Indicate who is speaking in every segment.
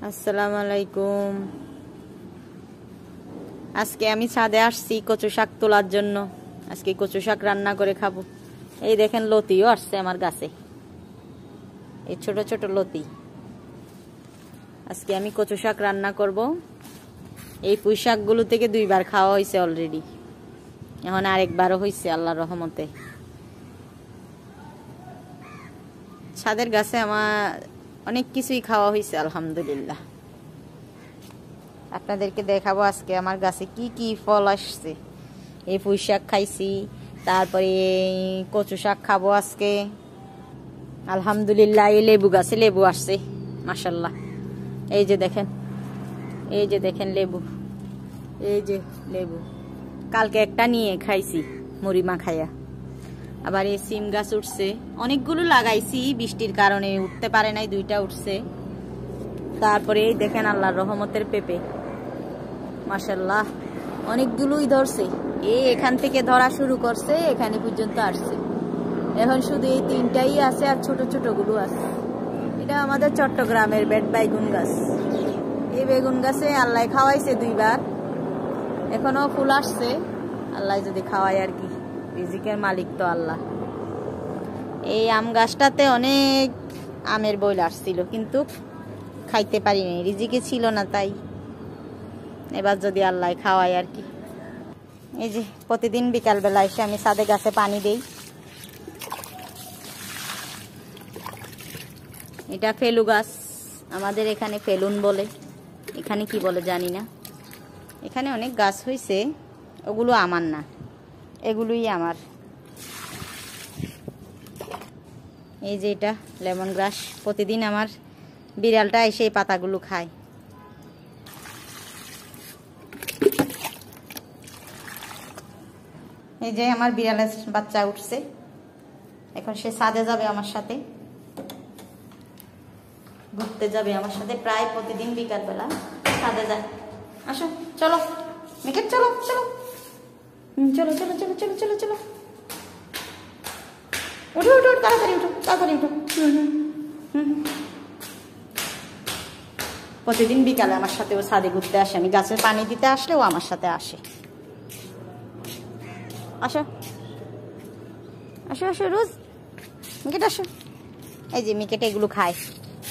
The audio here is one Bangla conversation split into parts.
Speaker 1: আসসালামু আলাইকুম। আজকে আমি ছাদে আসছি কচু শাক তোলার জন্য। আজকে কচু শাক রান্না করে খাবো। এই দেখেন লতিও আসছে আমার গাছে, এই ছোট ছোট লতি। আজকে আমি কচু শাক রান্না করব। এই পুঁই শাকগুলো থেকে 2 বার খাওয়া হয়েছে অলরেডি, এখন আরেকবারও হয়েছে আল্লাহর রহমতে। ছাদের গাছে আমার অনেক কিছুই খাওয়া হয়েছে আলহামদুলিল্লাহ। আপনাদেরকে দেখাবো আজকে আমার গাছে কি কি ফল আসছে। এই পুঁই শাক খাইছি, তারপরে এই কচু শাক খাবো আজকে আলহামদুলিল্লাহ। এই লেবু গাছে লেবু আসছে মাশাল্লাহ। এই যে দেখেন, এই যে দেখেন লেবু, এই যে লেবু কালকে একটা নিয়ে খাইছি মুড়ি মাখাইয়া। আবার এই সিম গাছ উঠছে, অনেকগুলো লাগাইছি, বৃষ্টির কারণে উঠতে পারে নাই, 2টা উঠছে। তারপরে এই দেখেন আল্লাহর রহমতের পেঁপে মাশাল্লাহ অনেকগুলোই ধরছে। এই এখান থেকে ধরা শুরু করছে, এখানে পর্যন্ত আসছে। এখন শুধু এই 3টাই আছে, আর ছোট ছোট গুলো আছে। এটা আমাদের চট্টগ্রামের বেড বেগুন গাছ। এই বেগুন গাছে আল্লাহ খাওয়াইছে 2 বার, এখনো ফুল আসছে। আল্লাহ যদি খাওয়ায় আর কি, রিজিকের মালিক তো আল্লাহ। এই আম গাছটাতে অনেক আমের বইল আসছিল, কিন্তু খাইতে পারিনি, রিজিকে ছিল না, তাই এবার যদি আল্লাহ খাওয়ায় আর কি। এই যে প্রতিদিন বিকালবেলা এসে আমি ছাদে গাছে পানি দেই। এটা ফেলু গাছ, আমাদের এখানে ফেলুন বলে, এখানে কি বলে জানি না। এখানে অনেক গাছ হয়েছে, ওগুলো আমার না, এগুলোই আমার। এই যে এটা লেমন গ্রাস, প্রতিদিন আমার বিড়ালটা এসে এই পাতাগুলো খায়। এই যে আমার বিড়ালের বাচ্চা উঠছে, এখন সে ছাদে যাবে আমার সাথে, ঘুরতে যাবে আমার সাথে। প্রায় প্রতিদিন বিকালবেলা ছাদে যায়। আসো চলো মিকেট, চলো চলো চলো চলো চলো চলো চলো চলো, উঠো উঠো, তাড়াতাড়ি উঠো, তাড়াতাড়ি উঠো। প্রতিদিন বিকালে আমার সাথে ও ছাদে ঘুরতে আসে, আমি গাছের পানি দিতে আসলে ও আমার সাথে আসে। আসো আসো আসো রোজ, মিকেট আসো। এই যে মিকেট এগুলো খায়,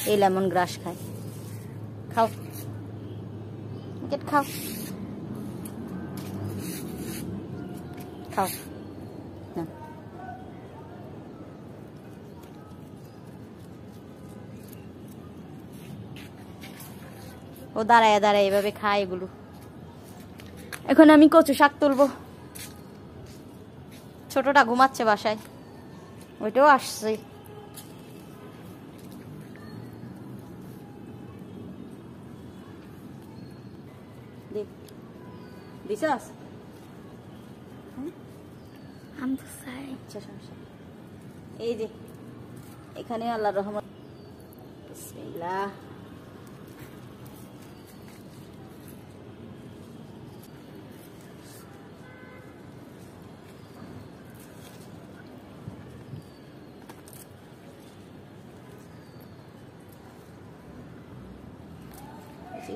Speaker 1: এই লেমন গ্রাস খায়। খাও মিকেট, খাও খাও না। ও দাঁড়ায় দাঁড়ায় এভাবে খায় এগুলো। এখন আমি কচু শাক তুলবো। ছোটটা ঘুমাচ্ছে বাসায়, ওইটাও আসছে। দিছাস এই যে এখানে আল্লাহর রহমত। বিসমিল্লাহ।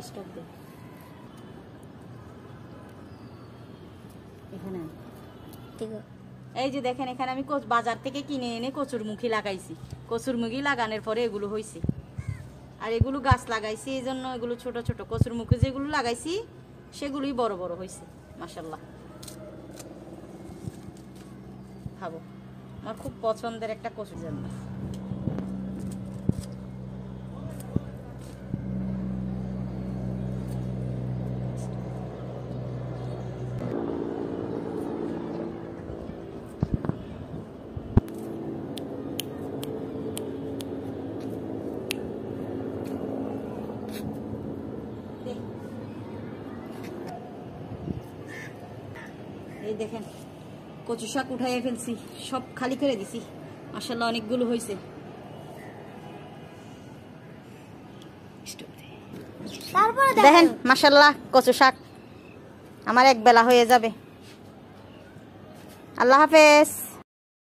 Speaker 1: স্টপ দে এখানে। ঠিক আছে, এই যে দেখেন এখানে আমি বাজার থেকে কিনে এনে কচুর মুখী লাগাইছি। কচুর মুখী লাগানোর পরে এগুলো হয়েছে, আর এগুলো গাছ লাগাইছি এই জন্য এগুলো ছোট ছোট। কচুর মুখী যেগুলো লাগাইছি সেগুলোই বড় বড় হয়েছে মাশাল্লাহ। খাবো, আমার খুব পছন্দের একটা কচুর জন্য। এই দেখেন কচু শাক উঠাইয়া ফেলছি, সব খালি করে দিছি মাশাআল্লাহ, অনেকগুলো হয়েছে। দেখেন মাশাআল্লাহ কচু শাক আমার এক বেলা হয়ে যাবে। আল্লাহ হাফেজ।